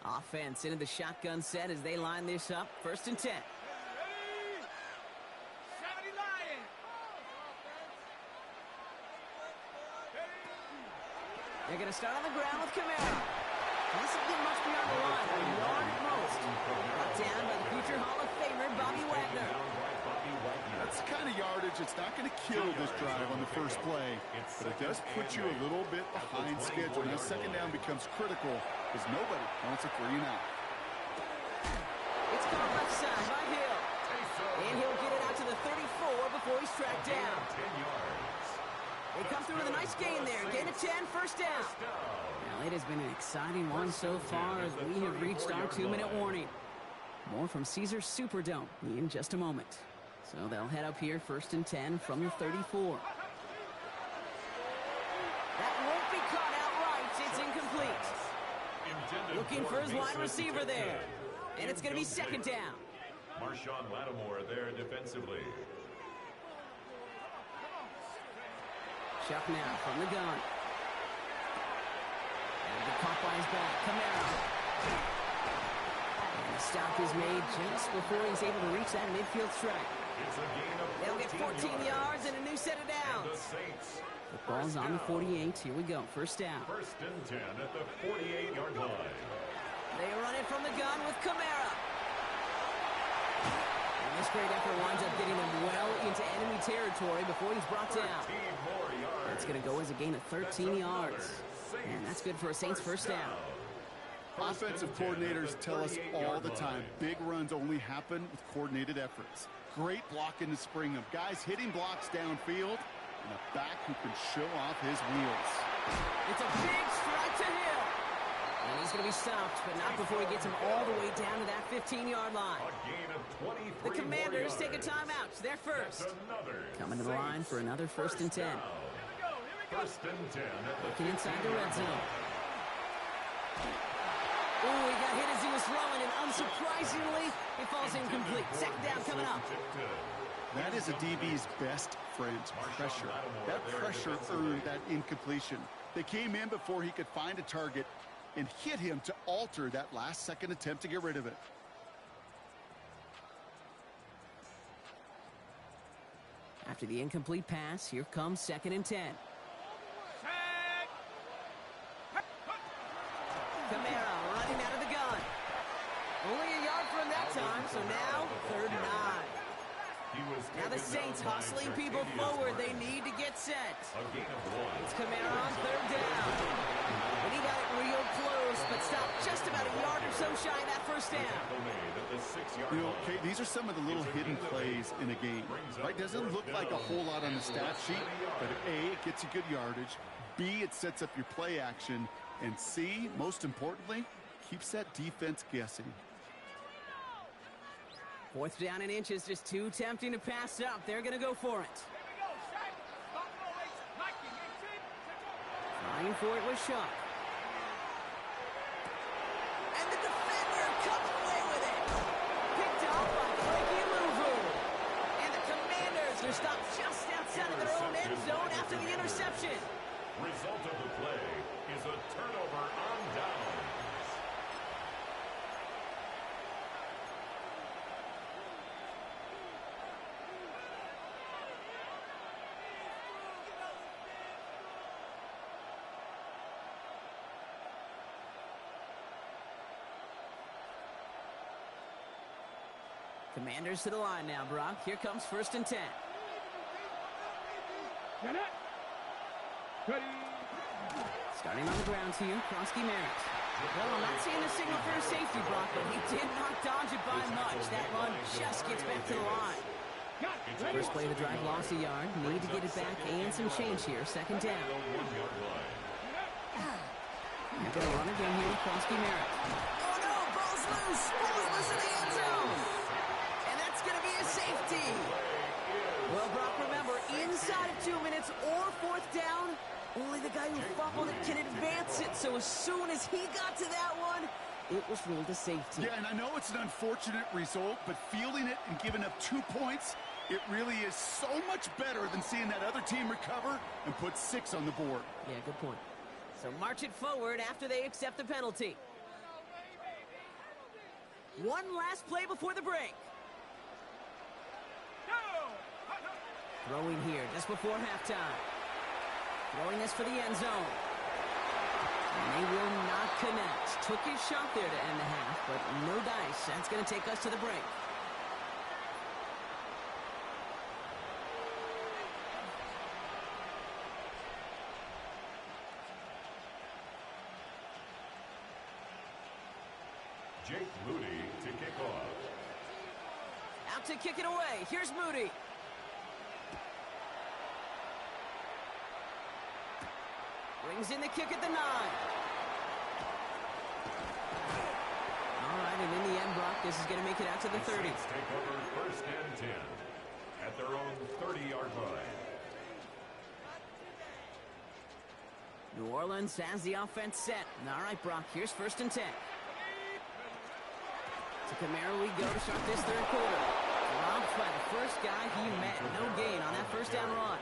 Offense into the shotgun set as they line this up. 1st and 10. They're going to start on the ground with Camara. This doesn't get much beyond the line, a yard at most. Brought down by the future Hall of Famer, Bobby Wagner. That's the kind of yardage it's not going to kill this drive on the first play, but it does put you a little bit behind schedule. Now, 2nd down becomes critical because nobody wants a 3 and out. It's called left side by Hill. And he'll get it out to the 34 before he's tracked down. 10 yards. They come through with a nice gain there. Gain of 10, 1st down. Now, it has been an exciting one so far as we have reached our 2-minute warning. More from Caesars Superdome in just a moment. So they'll head up here 1st and 10 from the 34. That won't be caught outright. It's incomplete. Looking for his wide receiver there. And it's going to be 2nd down. Marshawn Lattimore there defensively. Chuck now from the gun. And the caught by his back. Camara. And the stop is made just before he's able to reach that midfield strike. They'll get 14 yards and a new set of downs. The ball's on the 48. Here we go. 1st down. 1st and 10 at the 48-yard line. They run it from the gun with Camara. And this great effort winds up getting them well into enemy territory before he's brought down. That's going to go as a gain of 13 yards. And that's good for a Saints 1st down. Offensive coordinators tell us all the time, big runs only happen with coordinated efforts. Great blocking to spring them. Guys hitting blocks downfield, and a back who can show off his wheels. It's a big strike to Hill. And he's going to be stopped, but not before he gets him all the way down to that 15-yard line. The Commanders take a timeout. They're first. Coming to the line for another 1st and 10. 1st and 10. Looking inside the red zone. Oh, he got hit as he was throwing, and unsurprisingly, it falls incomplete. 2nd down coming up. That is a DB's best friend, pressure. That pressure earned that incompletion. They came in before he could find a target and hit him to alter that last-second attempt to get rid of it. After the incomplete pass, here comes 2nd and 10. Camara running out of the gun. Only a yard for him that time, so now 3rd and 9. Now the Saints hustling people forward. They need to get set. It's Camara on 3rd down. And he got it real close, but stopped just about a yard or so shy of that 1st down. You know, okay, these are some of the little hidden plays in a game, right? Doesn't look like a whole lot on the stat sheet, but A, it gets you good yardage. B, it sets up your play action. And C, most importantly, keeps that defense guessing. 4th down and inches, just too tempting to pass up. They're going to go for it. Trying for it was Shuck. And the defender comes away with it. Picked off by Frankie Louvu. And the Commanders are stopped just outside of their own end zone after the interception. Result of the play is a turnover on downs. Commanders to the line now, Brock. Here comes 1st and 10. Ready. Starting on the ground here, Kronsky Merritt. Well, I'm not seeing the signal for a safety block, but he did not dodge it by much. That run just gets back to the line. First play of the drive lost a yard. Need to get it back and some change here. Second down. You're going to run again here with Krosky Merritt. Oh, no! Ball's loose! Ball's loose in the end zone! And that's going to be a safety. Well, Brock, remember, inside of 2 minutes or fourth down, only the guy who fumbled it can advance it. So as soon as he got to that one, it was ruled a safety. Yeah, and I know it's an unfortunate result, but fielding it and giving up 2 points, it really is so much better than seeing that other team recover and put 6 on the board. Yeah, good point. So march it forward after they accept the penalty. One last play before the break. Throwing here just before halftime. Throwing this for the end zone. And they will not connect. Took his shot there to end the half, but no dice. That's going to take us to the break. Jake Moody to kick off. Out to kick it away. Here's Moody. Brings in the kick at the 9. All right, and in the end, Brock, this is going to make it out to the 30. Saints take over first and 10 at their own 30-yard line. New Orleans has the offense set. All right, Brock, here's first and 10. To Kamara we go to start this third quarter. Dropped by the first guy he met. No gain on that first down run.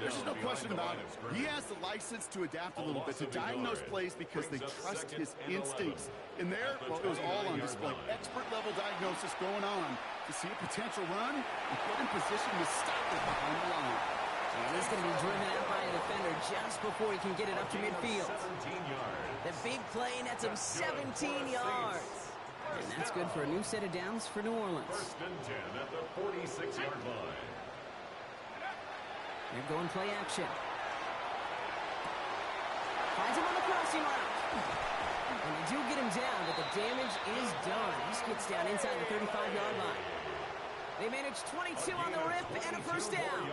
There's just no question about it. He has the license to adapt a little bit, to diagnose plays because they trust his instincts. And there, well, it was all on display. Expert-level diagnosis going on to see a potential run and put in position to stop it behind the line. And he's going to be driven out by a defender just before he can get it up to midfield. 17 yards. The big play nets him 17 yards. And that's good for a new set of downs for New Orleans. First and 10 at the 46-yard line. They're going play action. Finds him on the crossing route. And they do get him down, but the damage is done. He gets down inside the 35-yard line. They manage 22 on the rip and a first down.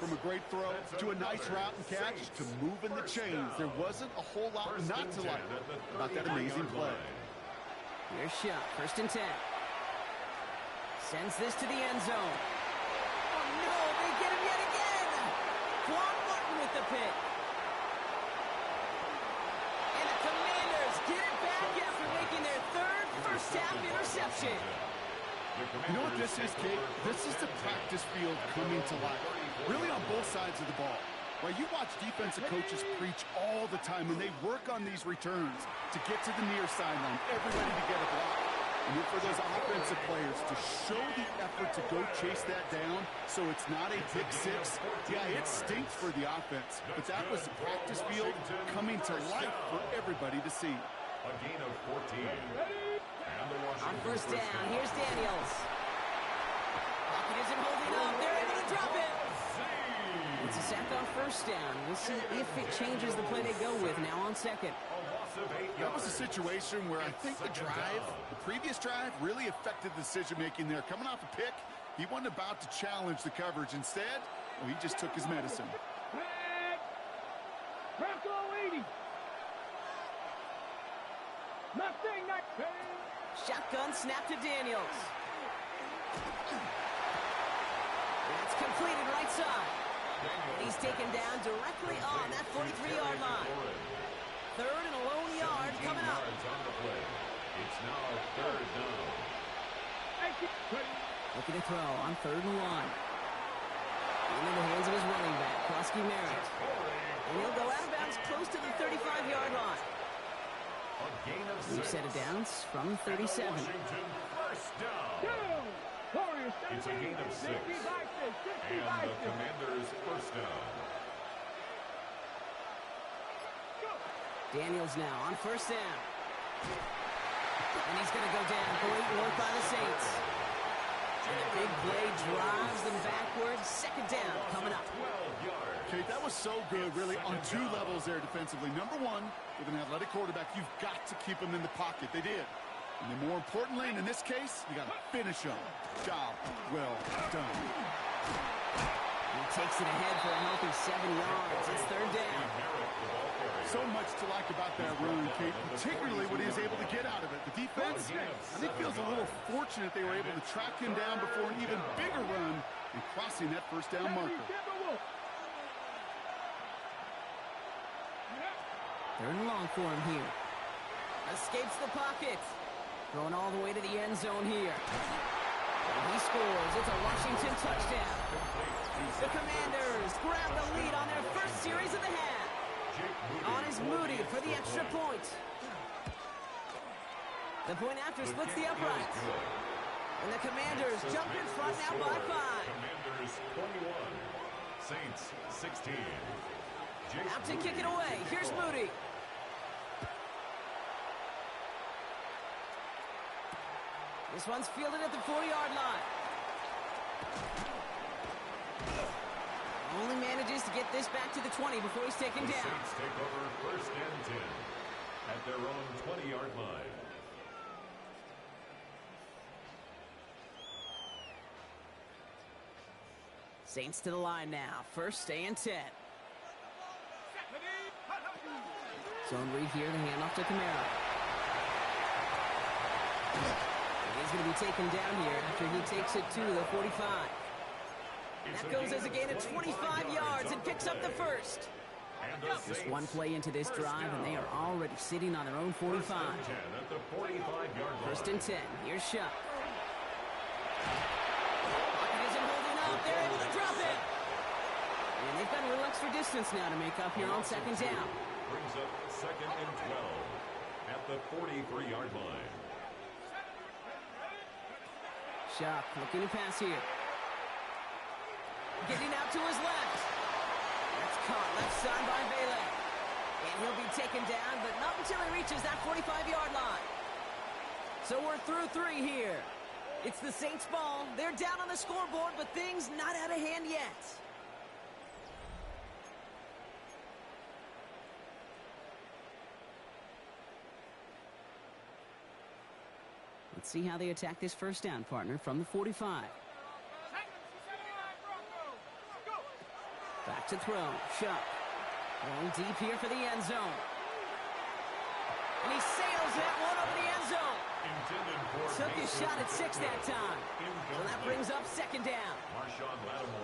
From a great throw to a nice route and catch to moving the chains. There wasn't a whole lot not to like about that amazing play. Here's shot, first and 10. Sends this to the end zone. Oh no, they get him yet again! Quan Martin with the pick. And the Commanders get it back after making their third first half interception. You know what this is, Kate? This is the practice field coming to life. Really on both sides of the ball. Right, you watch defensive coaches preach all the time when they work on these returns to get to the near sideline, everybody to get a block. And then for those offensive players to show the effort to go chase that down so it's not a pick six. Yeah, it stinks for the offense, but that was the practice field coming to life for everybody to see. A gain of 14. And the On first down, here's Daniels. Pocket isn't holding up. They're able to drop it. It's a sack on first down. We'll see if it changes the play they go with now on second. That was a situation where I think the previous drive, really affected the decision-making there. Coming off a pick, he wasn't about to challenge the coverage. Instead, well, he just took his medicine. Shotgun snap to Daniels. That's completed right side. He's taken down directly on that 43-yard line. Third and a lone yard coming up. It's now third down. Looking to throw on 3rd and 1. In the hands of his running back, Krosky Merritt. And he'll go out of bounds close to the 35-yard line. New set of downs from 37. Washington first down. It's a gain of 6. And the Commanders first down. Daniels now on first down. And he's going to go down. Great work by the Saints. And the big play drives them backwards. Second down coming up. 12 yards. Okay, that was so good, really, on two levels there defensively. Number one, with an athletic quarterback, you've got to keep him in the pocket. They did. And then more importantly, and in this case, you got to finish him. Job well done. He takes it ahead for a healthy 7 yards. It's third down. So much to like about that run, Kate, particularly what he was able to get out of it. The defense, I think, feels a little fortunate they were able to track him down before an even bigger run and crossing that first down marker. Third and long for him here. Escapes the pocket. Going all the way to the end zone here. And he scores. It's a Washington touchdown. The Commanders grab the lead on their first series of the half. On is Moody for the extra point. The point after splits the uprights. And the Commanders jump in front now by 5. Commanders 21, Saints 16. Out to kick it away. Here's Moody. This one's fielded at the 4-yard line. Only manages to get this back to the 20 before he's taken down. Saints take over first and 10 at their own 20-yard line. Saints to the line now. First and 10. Zone read here, the handoff to Kamara. He's going to be taken down here after he takes it to the 45. That goes as a gain of 25 yards and picks up the first. Just one play into this drive, and they are already sitting on their own 45. First and 10. Here's Shuck. Pocket isn't holding up. They're able to drop it. And they've got a little extra distance now to make up here on second down. Brings up second and 12 at the 43-yard line. Shuck looking to pass here. Getting out to his left. That's caught left side by Bailey. And he'll be taken down, but not until he reaches that 45-yard line. So we're through 3 here. It's the Saints ball. They're down on the scoreboard, but things not out of hand yet. Let's see how they attack this first down, partner, from the 45. Back to throw. Shuck. Going deep here for the end zone. And he sails that one over the end zone. Took his shot at 6 that time. So that brings up second down.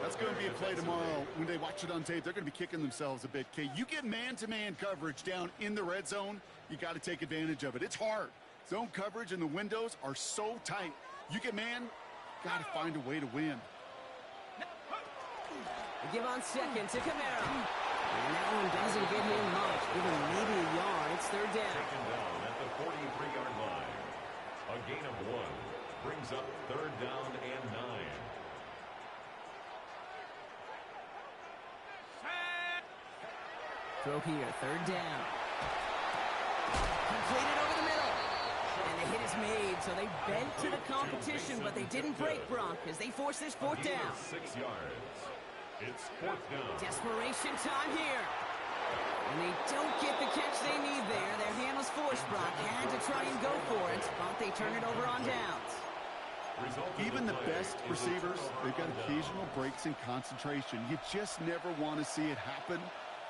That's going to be a play tomorrow. When they watch it on tape, they're going to be kicking themselves a bit. Okay, you get man-to-man coverage down in the red zone, you got to take advantage of it. It's hard. Zone coverage and the windows are so tight. You get man, got to find a way to win. They give on second to Kamara. And that one doesn't get him much. Even maybe a yard. It's third down. Taken down at the 43-yard line. A gain of 1 brings up third down and 9. Throw here, third down. Completed over the middle. And the hit is made, so they bent to the competition, but they didn't break, Brock, as they force this fourth down. 6 yards. It's fourth down. Desperation time here. And they don't get the catch they need there. Their hand was forced, Brock. Had to try and go for it, but they turn it over on downs. Even the best receivers, they've got occasional breaks in concentration. You just never want to see it happen.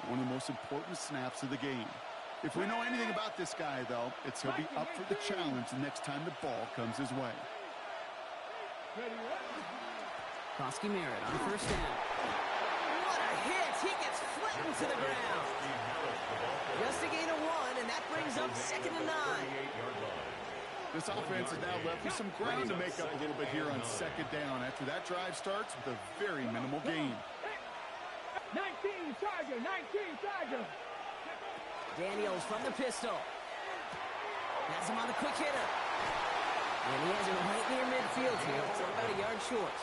One of the most important snaps of the game. If we know anything about this guy, though, it's he'll be up for the challenge the next time the ball comes his way. Krosky Merritt on first down. What a hit! He gets flattened to the ground. Just a gain of 1, and that brings up second and 9. This offense is now left with some ground to make up a little bit here on second down after that drive starts with a very minimal gain. 19 Charger, 19 Charger. Daniels from the pistol. Has him on the quick hitter. And he has him right near midfield here. It's about a yard short.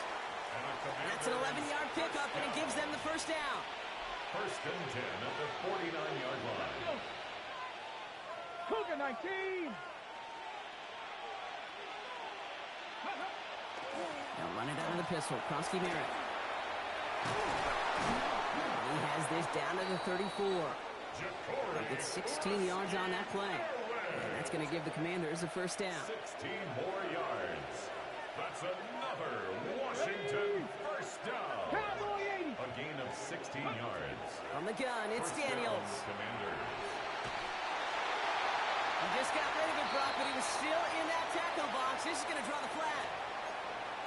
That's an 11-yard pickup, and it gives them the first down. First and 10 at the 49-yard line. Cougar 19. Now run it out of the pistol. Krosky Merritt. He has this boys down to the 34. They get 16 yards on that play. And that's going to give the Commanders a first down. 16 more yards. That's another Washington first down. A gain of 16 yards. From the gun, it's First down, Daniels. Commanders. He just got rid of it, Brock, but he was still in that tackle box. This is going to draw the flag.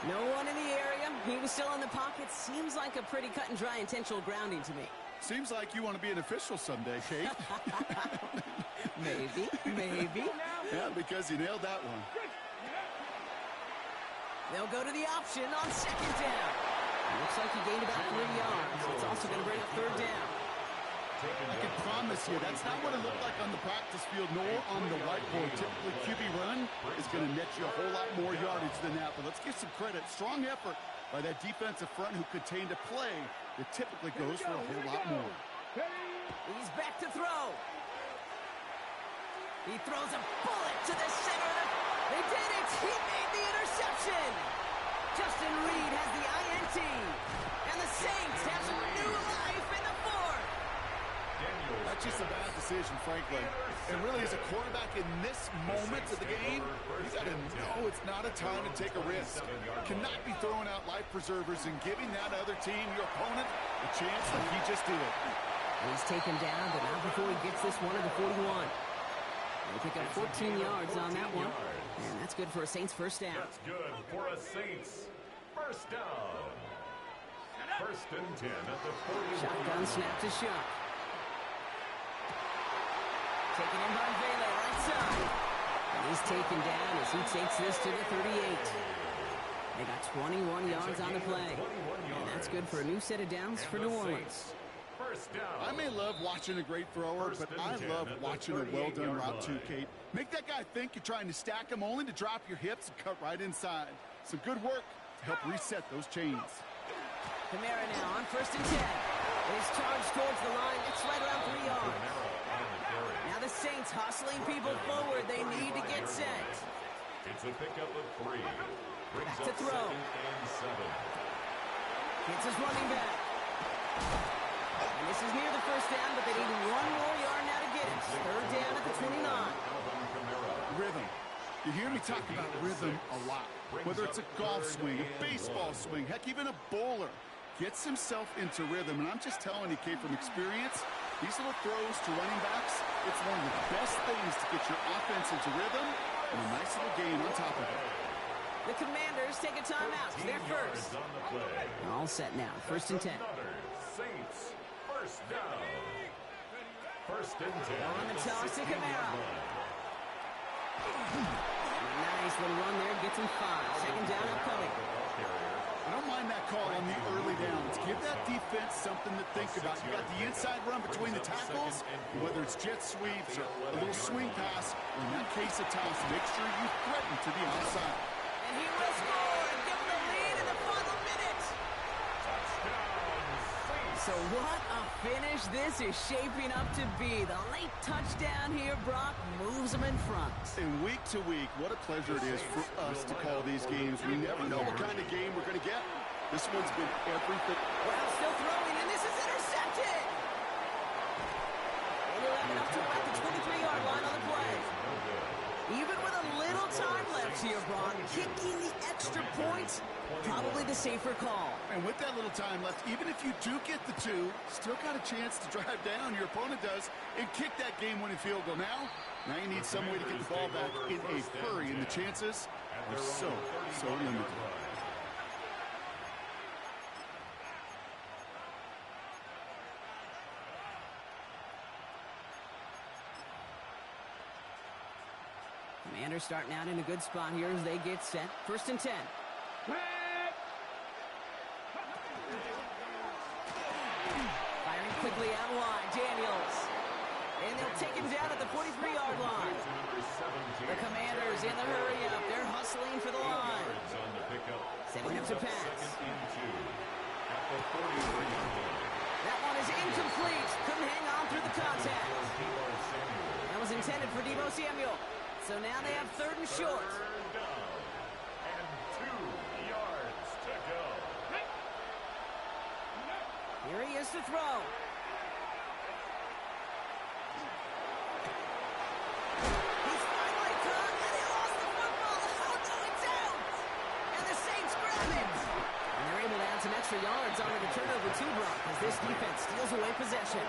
No one in the area. He was still in the pocket. Seems like a pretty cut and dry intentional grounding to me. Seems like you want to be an official someday, Kate. Maybe, maybe. Yeah, because you nailed that one. They'll go to the option on second down. Looks like he gained about 3 yards. It's also going to bring up third down. I can promise you, that's not what it looked like on the practice field nor on the whiteboard. Typically, QB run is going to net you a whole lot more yardage than that. But let's give some credit. Strong effort by that defensive front who contained a play that typically goes for a whole lot more. He's back to throw. He throws a bullet to the center. They did it. He made the interception. Justin Reed has the INT. And the Saints have some new life in the fourth. That's just a bad decision, frankly. And really, as a quarterback in this moment of the game, you got to know it's not a time to take a risk. Cannot be throwing out life preservers and giving that other team, your opponent, a chance like he just did. He's taken down, but not before he gets this one to the 41. They pick up 14 yards on that one. And that's good for a Saints first down. That's good for a Saints first down. First and 10 at the 41. Shotgun snap to Shuck. Taken in by Vela, right side. And he's taken down as he takes this to the 38. They got 21 yards on the play. And that's good for a new set of downs for New Orleans. I may love watching a great thrower, but I love watching a well-done route too, Kate. Make that guy think you're trying to stack him only to drop your hips and cut right inside. Some good work to help reset those chains. Kamara now on first and 10. He's charged towards the line. It's right around 3 yards. Now the Saints hustling people forward. They need to get set. It's a pickup of 3. Back to throw. Gets his running back. And this is near the first down, but they need 1 more yard now to get it. Third down at the 29. Rhythm. You hear me talk about rhythm a lot. Whether it's a golf swing, a baseball swing, heck, even a bowler gets himself into rhythm. And I'm just telling you, Kate, from experience, these little throws to running backs, it's one of the best things to get your offense into rhythm and a nice little gain on top of it. The Commanders take a timeout. They're first. All set now. First and 10. Saints first down. First and 10. On the toss to Kamara. Nice little run there. Gets him 5. Second down upcoming. I don't mind that call on the early downs. Give that defense something to think about. You got the inside run between the tackles, whether it's jet sweeps or a little swing pass, or in that case a toss, make sure you threaten to the outside. And he will score and give them the lead in the final minute. So what a finish this is shaping up to be. The late touchdown here, Brock, moves them in front. And week to week, what a pleasure it is for us to call these games. We never know what kind of game we're going to get. This one's been everything. Well, still throwing, and this is intercepted. And he'll have it up to about the 23-yard line on the play. Even with a little time left here, Brock, kicking the extra point, probably the safer call. And with that little time left, even if you do get the 2, still got a chance to drive down, your opponent does, and kick that game-winning field goal. Now you need some way to get the ball back in a hurry, and the chances are so limited. Commanders starting out in a good spot here as they get set. First and 10. Firing quickly out wide. Daniels. And they'll take him down at the 43-yard line. The Commanders in the hurry up. They're hustling for the line. Setting up to pass. That one is incomplete. Couldn't hang on through the contact. That was intended for Deebo Samuel. So now they have third and short. And 2 yards to go. Here he is to throw. this defense steals away possession.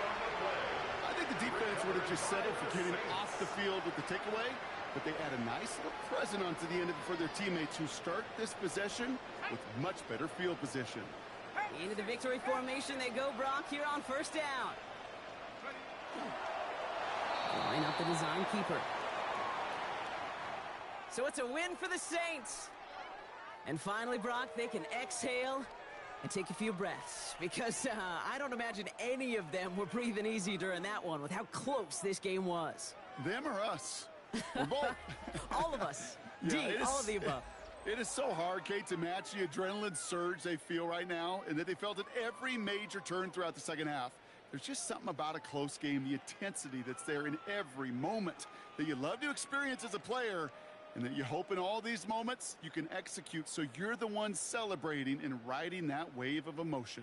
I think the defense would have just settled for getting off the field with the takeaway, but they add a nice little present onto the end of it for their teammates who start this possession with much better field position. Into the victory formation they go, Brock, here on first down. Line up the design keeper. So it's a win for the Saints. And finally, Brock, they can exhale and take a few breaths, because I don't imagine any of them were breathing easy during that one with how close this game was. Them or us? We're both. All of us. Yeah, all of the above. It is so hard, Kate, to match the adrenaline surge they feel right now, and that they felt at every major turn throughout the second half. There's just something about a close game, the intensity that's there in every moment that you love to experience as a player, and that you hope in all these moments you can execute so you're the one celebrating and riding that wave of emotion.